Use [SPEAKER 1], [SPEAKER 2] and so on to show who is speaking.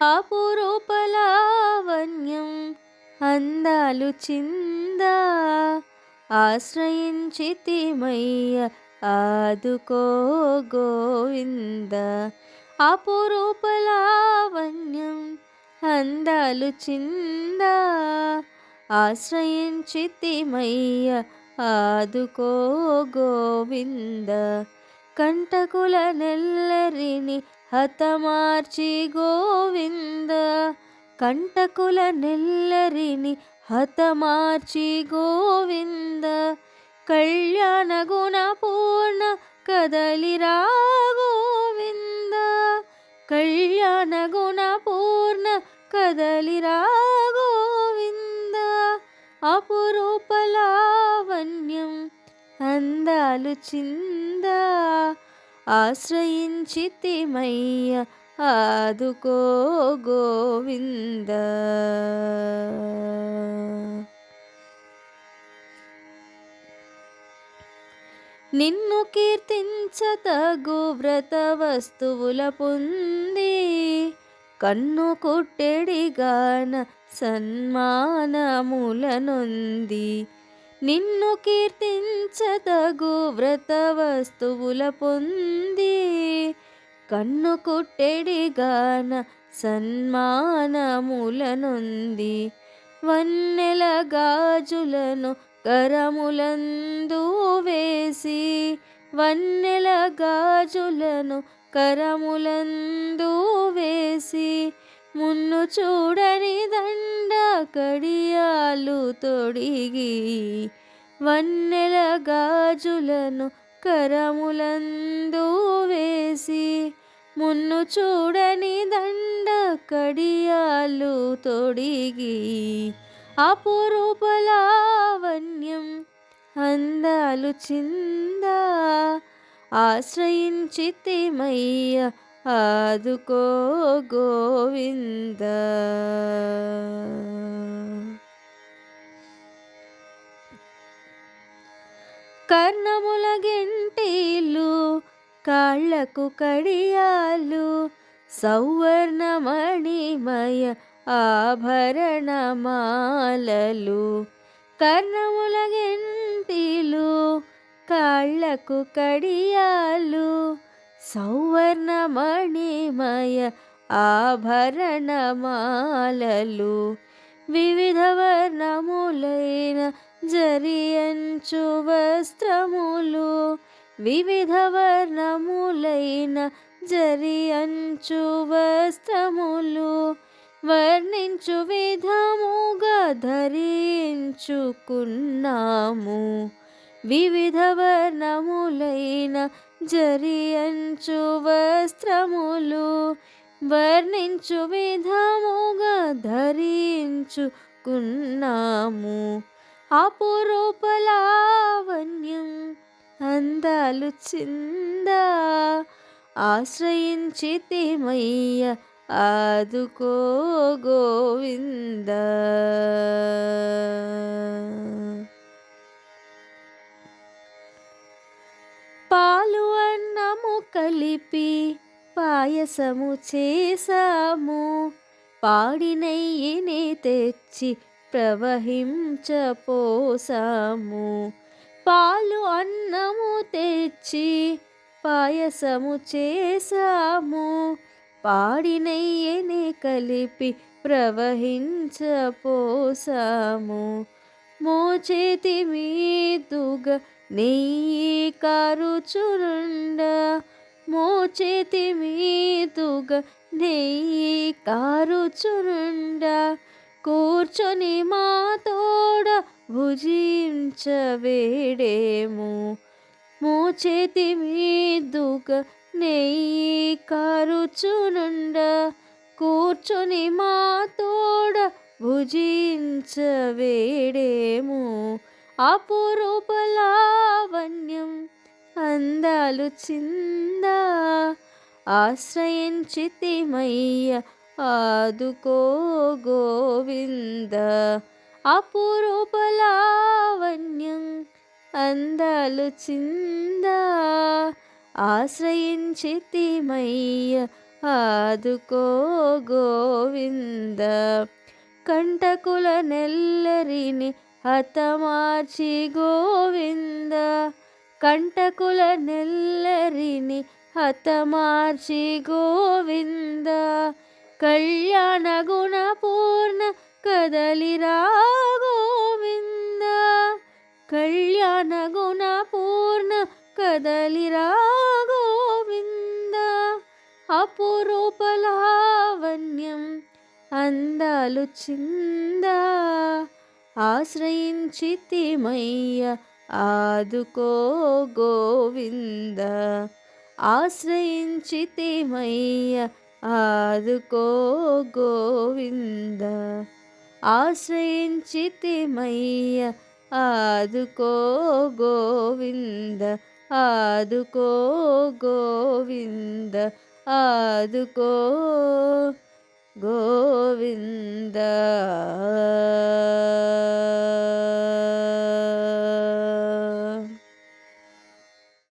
[SPEAKER 1] అపురూపలావణ్యం అందాలు చిందా ఆశ్రయించితిమయ్య ఆదుకో గోవింద. అపురూపలావణ్యం అందాలు చిందా ఆశ్రయించితిమయ్య ఆదుకో గోవింద. కంటకుల నెల్లరిని హతమార్చి గోవింద. కంటకుల నెల్లరిని హతమార్చి గోవింద. కళ్యాణ గుణపూర్ణ కదలిరా గోవింద. కళ్యాణ గుణపూర్ణ కదలిరా గోవింద. అపురూపలావణ్యం అందాలు చిందా ఆశ్రయించితిమయ్య ఆదుకో గోవింద. నిన్ను కీర్తించతగు వ్రత వస్తువుల పొంది కన్ను కుట్టెడిగాన సన్మానములనొంది. నిన్ను కీర్తించతగు వ్రత వస్తువుల పొంది కన్ను కుట్టెడిగాన సన్మానములనొంది. వన్నెల గాజులను కరములందు వేసి వన్నెల గాజులను కరములందు వేసి మున్ను చూడని దండ కడియాలు తొడిగి వన్నెల గాజులను కరములందు వేసి మున్ను చూడని దండ కడియాలు తొడిగి అపురూపలావణ్యం అందాలు చిందా ఆశ్రయించితిమయ్య ఆదుకో గోవింద. కర్ణముల గెంటీలు కాళ్లకు కడియాలు సౌవర్ణమణిమయ ఆభరణమాలలు. కర్ణముల గెంటీలు కాళ్లకు కడియాలు సౌవర్ణమణిమయ ఆభరణమాలలు. వివిధ వర్ణములైన జరియంచు వస్త్రములు వివిధ వర్ణములైన జరియంచు వస్త్రములు వర్ణించు విధముగా ధరించుకున్నాము. వివిధ వర్ణములైన జరియంచు వస్త్రములు వర్ణించు విధముగా ధరించుకున్నాము. అపురూపలావణ్యం అందాలు చిందా ఆశ్రయించితిమయ్య ఆదుకో గోవింద. పాలు అన్నము కలిపి పాయసము చేసాము. పాడి నెయ్యిని తెచ్చి ప్రవహించపోసాము. పాలు అన్నము తెచ్చి పాయసము చేసాము. పాడి నెయ్యిని కలిపి ప్రవహించపోసాము. మోచేతి మీదుగా నెయ్యి కారుచునుండ మోచేతి మీదుగా నెయ్యి కారుచునుండ కూర్చొని మా తోడ భుజించవేడేము. మోచేతి మీదుగా నెయ్యి కారుచునుండ కూర్చొని మా తోడ భుజించవేడేము. అపురూపలావణ్యం అందాలు చిందా ఆశ్రయించితిమయ్య ఆదుకో గోవింద. అపురూపలావణ్యం అందాలు చిందా ఆశ్రయించితిమయ్య ఆదుకో గోవింద. కంటకుల నెల్లరిని హతమార్చి గోవింద. కంటకుల నెల్లరిని హతమార్చి గోవింద. కళ్యాణ గుణపూర్ణ కదలిరా గోవింద. కళ్యాణ గుణపూర్ణ కదలిరా గోవింద. అపురూప లావణ్యం అందాలు చింద. ఆశ్రయించితిమయ్య ఆదుకో గోవింద. ఆశ్రయించితిమయ్య ఆదుకో గోవింద. ఆశ్రయించితిమయ్య ఆదుకో గోవింద. ఆదుకో గోవింద. ఆదుకో గోవింద.